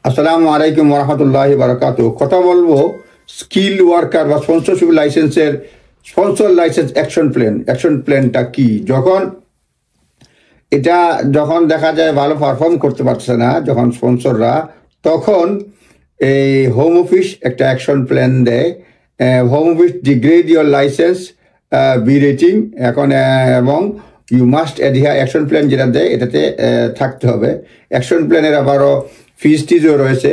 আসসালামু আলাইকুম ওরহামতুল্লাহি বারাকাতুহু। কথা বলবো স্কিল ওয়ার্কার বা স্পন্সরশিপ লাইসেন্সের sponsor licence action plan. Action প্ল্যানটা কি? যখন দেখা যায় ভালো পারফর্ম করতে পারছে না যখন স্পন্সররা, তখন এই হোম অফিস একটা অ্যাকশন প্ল্যান দেয়। Home office degrade your licence B rating এখন এবং you must adhere action plan যেটা দেয় এটাতে থাকতে হবে। অ্যাকশন প্ল্যানের আবারও ফিজ টিজও রয়েছে।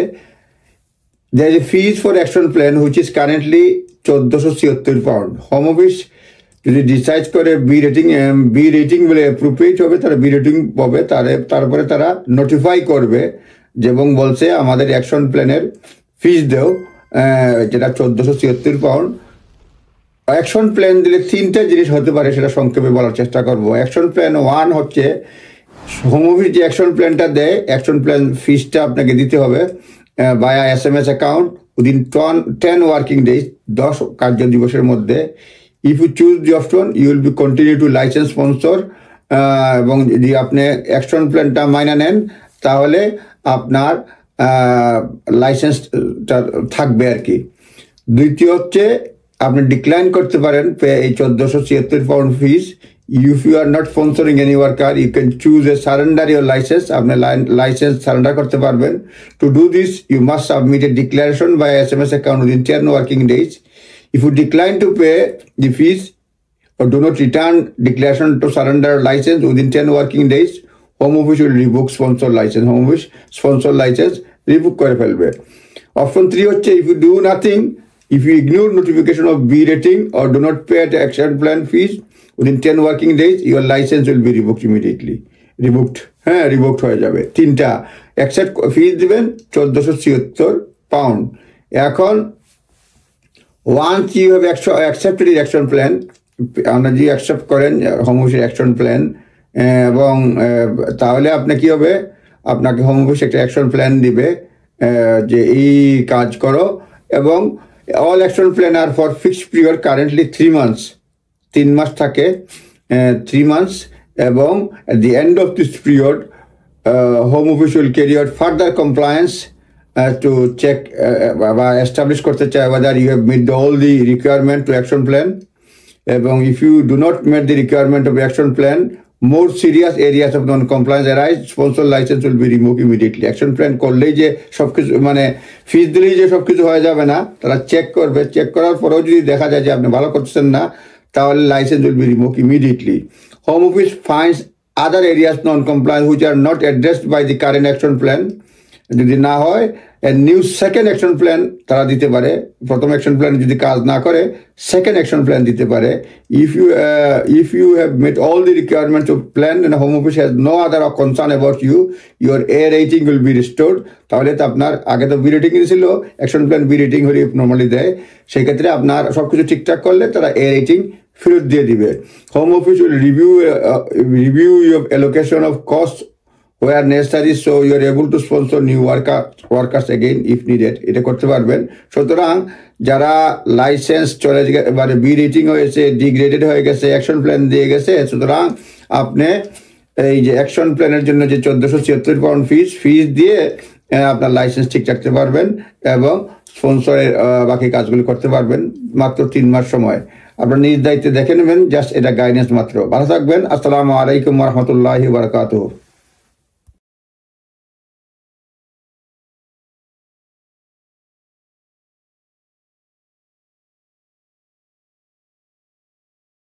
There is a fees for action plan which is currently 1476 pound. Home office যদি ডিসাইড করে বি রেটিং বলে অ্যাপ্রোপ্রিয়েট হবে, তারা বি রেটিং পাবে, তারপরে তারা নোটিফাই করবে এবং বলছে আমাদের অ্যাকশন প্ল্যানের ফিজ দেও, যেটা 1476 পাউন্ড। অ্যাকশন প্ল্যান দিলে তিনটা জিনিস হতে পারে, সেটা সংক্ষেপে বলার চেষ্টা করব। অ্যাকশন প্ল্যান 1 হচ্ছে হোম অফিস যে অ্যাকশন প্ল্যানটা দেয়, অ্যাকশন প্ল্যান ফিজটা আপনাকে দিতে হবে via SMS account within 10 working days, 10 কার্য দিবসের মধ্যে। If you choose the option, you will be continue to license sponsor, এবং যদি আপনি অ্যাকশন প্ল্যানটা মাইনা নেন তাহলে আপনার লাইসেন্সটা থাকবে আর কি। দ্বিতীয় হচ্ছে আপনি ডিক্লাইন করতে পারেন এই 1476 pound fees. If you are not sponsoring any worker, you can choose a surrender your license. আপনি লাইসেন্স সারেন্ডার করতে পারবেন। To do this, you must submit a declaration by SMS account within 10 working days. If you decline to pay the fees or do not return declaration to surrender license within 10 working days, Home Office will revoke sponsor license. Home Office sponsor license revoke করে ফেলবে। Option 3 হচ্ছে if you do nothing, if you ignore notification of B rating or do not pay the action plan fees within 10 working days, your license will be revoked immediately. Revoked হয়ে যাবে। তিনটা accept fees দিবেন 1476 pound. এখন once you have accepted action plan, আপনারা যদি accept করেন home অফিসের action plan, এবং তাহলে আপনি কি হবে, আপনাকে হোম অফিস একটা অ্যাকশন প্ল্যান দিবে যে এই কাজ করো, এবং all action plan are for fixed period, currently 3 months, 3 মাস থাকে, 3 months, এবং at the end of this period Home Office will carry out further compliance to check বা establish করতে চায় whether you have met all the requirement to action plan, এবং if you do not meet the requirement of action plan, more serious areas of non-compliance arise, sponsor license will be removed immediately. Action plan করলেই যে সবকিছু মানে ফিজ দিলেই যে সবকিছু হয়ে যাবে না, তারা চেক করবে। চেক করার পরেও যদি দেখা যায় যে আপনি ভালো করছেন না, তাহলে licence will be remove immediately. Home office finds other areas non compliance which are not addressed by the current action plan. যদি না হয়, নিউ সেকেন্ড অ্যাকশন প্ল্যান তারা দিতে পারে। প্রথম অ্যাকশন প্ল্যান যদি কাজ না করে, সেকেন্ড অ্যাকশন প্ল্যান দিতে পারে। If you have met all the requirements of plan and home office has no other concern about you, your A rating will be restored. তাহলে তো আপনার আগে তো বি রেটিং ছিল, অ্যাকশন প্ল্যান বি রেটিং হলে normally দেয়, সেক্ষেত্রে আপনার সব কিছু ঠিকঠাক করলে তারা এ রেটিং ফেরত দিয়ে দিবে। Home office will review your allocation of cost where necessary, so you are able to sponsor new workers again if needed. এটা করতে পারবেন। সুতরাং যারা লাইসেন্স চলে মানে বি রেটিং হয়েছে, ডিগ্রেডেড হয়ে গেছে, অ্যাকশন প্ল্যান দিয়ে গেছে, সুতরাং আপনি এই যে অ্যাকশন প্ল্যানের জন্য যে 1476 পাউন্ড ফিজ দিয়ে আপনার লাইসেন্স ঠিক রাখতে পারবেন এবং স্পন্সরের বাকি কাজগুলি করতে পারবেন মাত্র 3 মাস সময়। আপনার নিজ দায়িত্বে দেখে নেবেন, জাস্ট এটা গাইডেন্স মাত্র। ভালো থাকবেন। আসসালামু আলাইকুম ওয়া রাহমাতুল্লাহি ওয়া বারাকাতুহু।